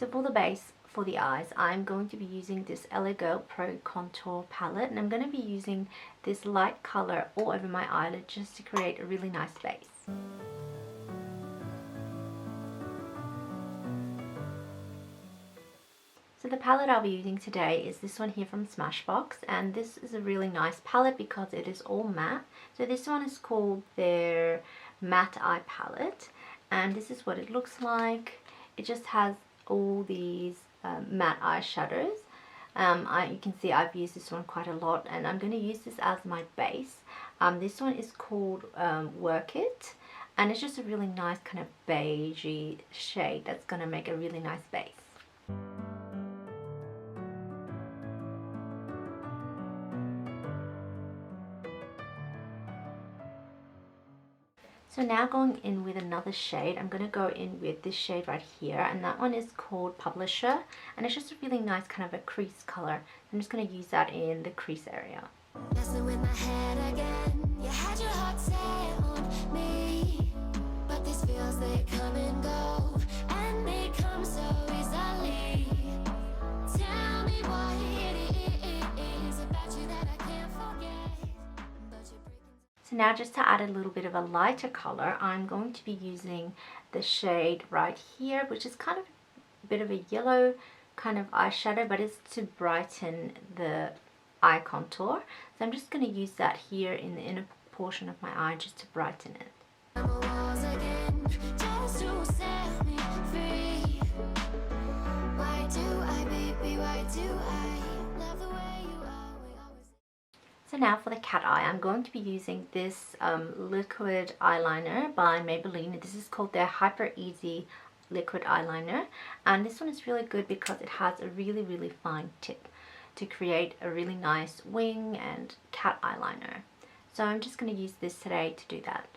So for the base for the eyes, I'm going to be using this LA Girl Pro Contour Palette, and I'm going to be using this light color all over my eyelid just to create a really nice base. So the palette I'll be using today is this one here from Smashbox, and this is a really nice palette because it is all matte. So this one is called their Matte Eye Palette, and this is what it looks like. It just has all these matte eyeshadows. You can see I've used this one quite a lot, and I'm going to use this as my base. This one is called Work It, and it's just a really nice kind of beigey shade that's going to make a really nice base. So now going in with another shade, I'm going to go in with this shade right here, and that one is called Publisher, and it's just a really nice kind of a crease color. I'm just going to use that in the crease area. Messing with my head again. You had your heart set on me, but these feels, they come and go, and they come so easily. Tell me what it is about you that I can't forget. So now, just to add a little bit of a lighter color, I'm going to be using the shade right here, which is kind of a bit of a yellow kind of eyeshadow, but it's to brighten the eye contour. So I'm just going to use that here in the inner portion of my eye just to brighten it. So now for the cat eye, I'm going to be using this liquid eyeliner by Maybelline. This is called their Hyper Easy Liquid Eyeliner, and this one is really good because it has a really fine tip to create a really nice wing and cat eyeliner. So I'm just going to use this today to do that.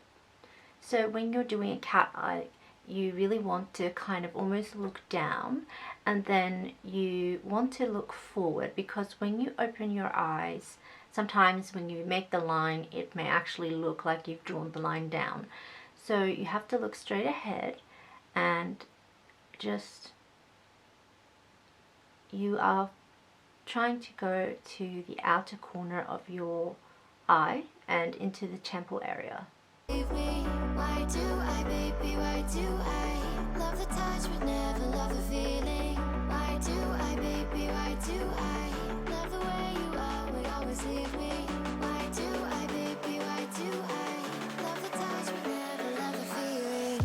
So when you're doing a cat eye, you really want to kind of almost look down, and then you want to look forward, because when you open your eyes, sometimes when you make the line, it may actually look like you've drawn the line down. So you have to look straight ahead, and just, you are trying to go to the outer corner of your eye and into the temple area. Why do I, baby, why do I love the touch but never love the feeling? Why do I, baby, why do I love the way you are, will always leave me? Why do I, baby, why do I love the touch but never love the feeling?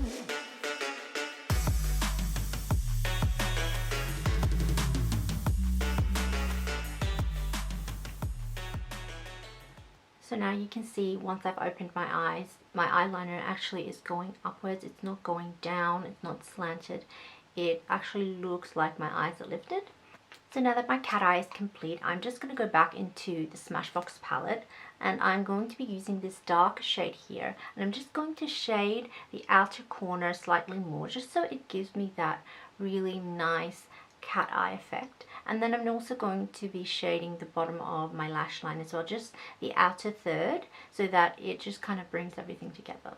So now you can see, once I've opened my eyes, my eyeliner actually is going upwards. It's not going down, it's not slanted. It actually looks like my eyes are lifted. So now that my cat eye is complete, I'm just going to go back into the Smashbox palette, and I'm going to be using this dark shade here, and I'm just going to shade the outer corner slightly more, just so it gives me that really nice cat eye effect. And then I'm also going to be shading the bottom of my lash line as well, just the outer third, so that it just kind of brings everything together.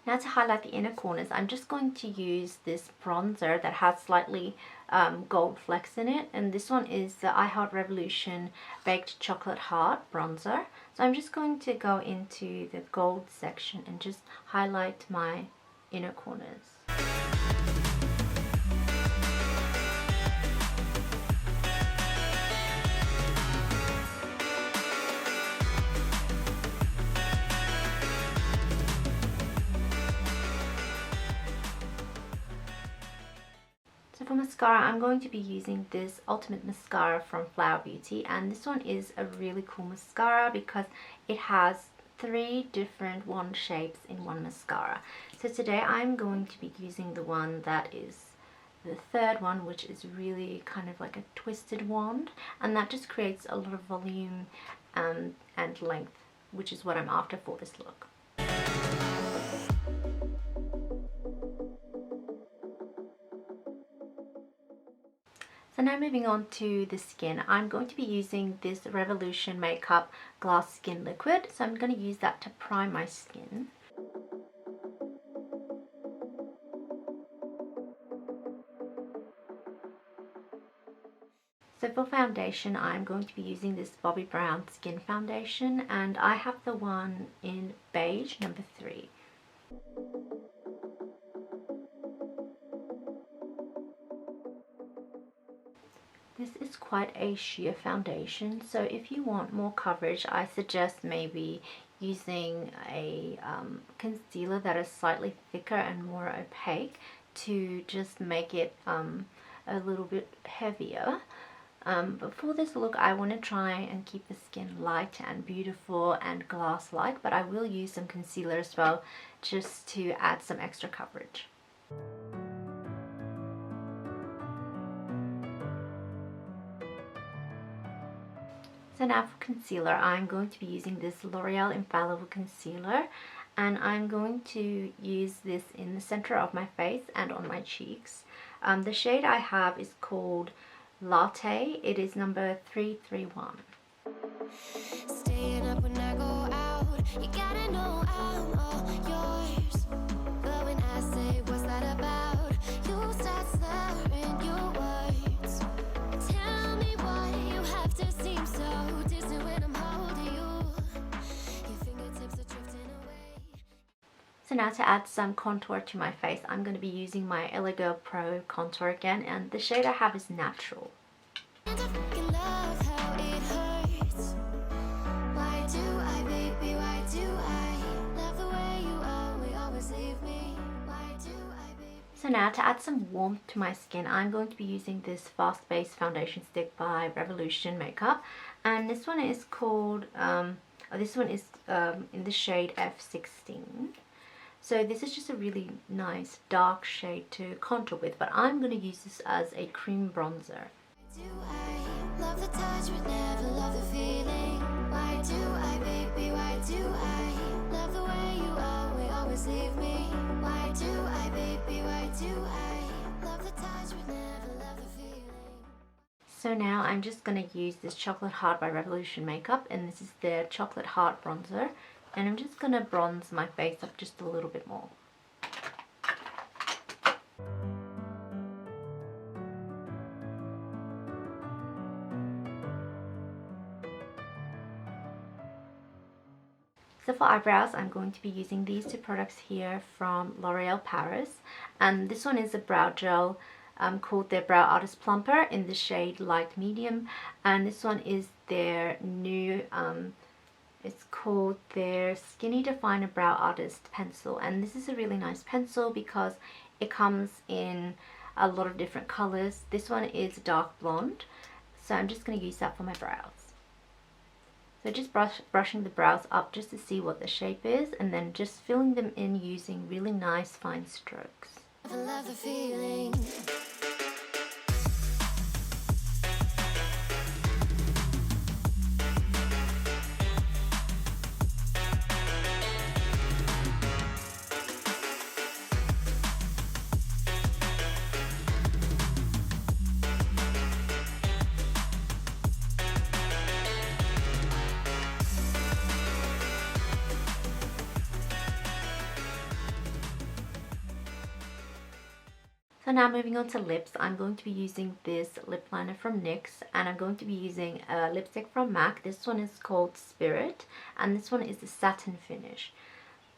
Now to highlight the inner corners, I'm just going to use this bronzer that has slightly gold flecks in it, and this one is the I Heart Revolution Baked Chocolate Heart bronzer. So I'm just going to go into the gold section and just highlight my inner corners. So for mascara, I'm going to be using this Ultimate Mascara from Flower Beauty, and this one is a really cool mascara because it has 3 different wand shapes in one mascara. So today I'm going to be using the one that is the third one, which is really kind of like a twisted wand, and that just creates a lot of volume and length, which is what I'm after for this look. So now moving on to the skin, I'm going to be using this Revolution Makeup Glass Skin Liquid. So I'm going to use that to prime my skin. So for foundation, I'm going to be using this Bobbi Brown Skin Foundation, and I have the one in Beige number 3. This is quite a sheer foundation, so if you want more coverage, I suggest maybe using a concealer that is slightly thicker and more opaque to just make it a little bit heavier. But for this look, I want to try and keep the skin light and beautiful and glass-like, but I will use some concealer as well just to add some extra coverage. So now for concealer, I'm going to be using this L'Oreal Infallible Concealer, and I'm going to use this in the center of my face and on my cheeks. The shade I have is called Latte. It is number 331. Staying up when I go out, you gotta know I'm all yours. But when I say what's that about, you start slurring your words. Tell me why you have to seem so distant when I'm holding you. Your fingertips are drifting away. So now to add some contour to my face, I'm going to be using my LA Girl Pro contour again, and the shade I have is Natural. And I fucking love how it hurts. Why do I, baby, why do I love the way you always leave me? Why do I, baby? So now to add some warmth to my skin, I'm going to be using this Fast Base Foundation Stick by Revolution Makeup, and this one is called, in the shade F16. So this is just a really nice dark shade to contour with, but I'm going to use this as a cream bronzer. Do I love the touch but never love the feeling? Why do I, baby, why do I love the way you always leave me? Why do I, baby, why do I love the touch but never love the feeling? So now I'm just going to use this Chocolate Heart by Revolution Makeup, and this is their Chocolate Heart bronzer, and I'm just going to bronze my face up just a little bit more. So for eyebrows, I'm going to be using these two products here from L'Oreal Paris, and this one is a brow gel called their Brow Artist Plumper in the shade Light Medium, and this one is their new it's called their Skinny Definer Brow Artist Pencil, and this is a really nice pencil because it comes in a lot of different colors. This one is dark blonde, so I'm just going to use that for my brows. So just brushing the brows up just to see what the shape is, and then just filling them in using really nice fine strokes. I love the feeling. So now moving on to lips, I'm going to be using this lip liner from NYX, and I'm going to be using a lipstick from MAC. This one is called Spirit, and this one is the satin finish.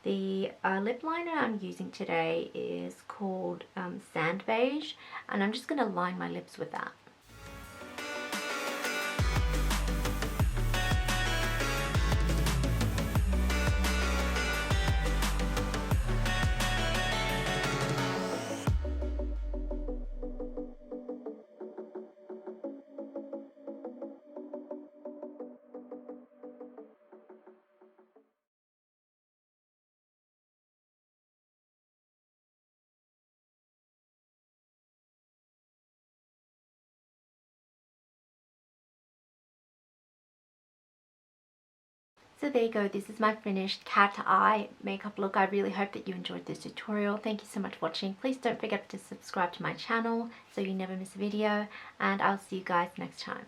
The lip liner I'm using today is called Sand Beige, and I'm just going to line my lips with that. So there you go, this is my finished cat eye makeup look. I really hope that you enjoyed this tutorial. Thank you so much for watching. Please don't forget to subscribe to my channel so you never miss a video, and I'll see you guys next time.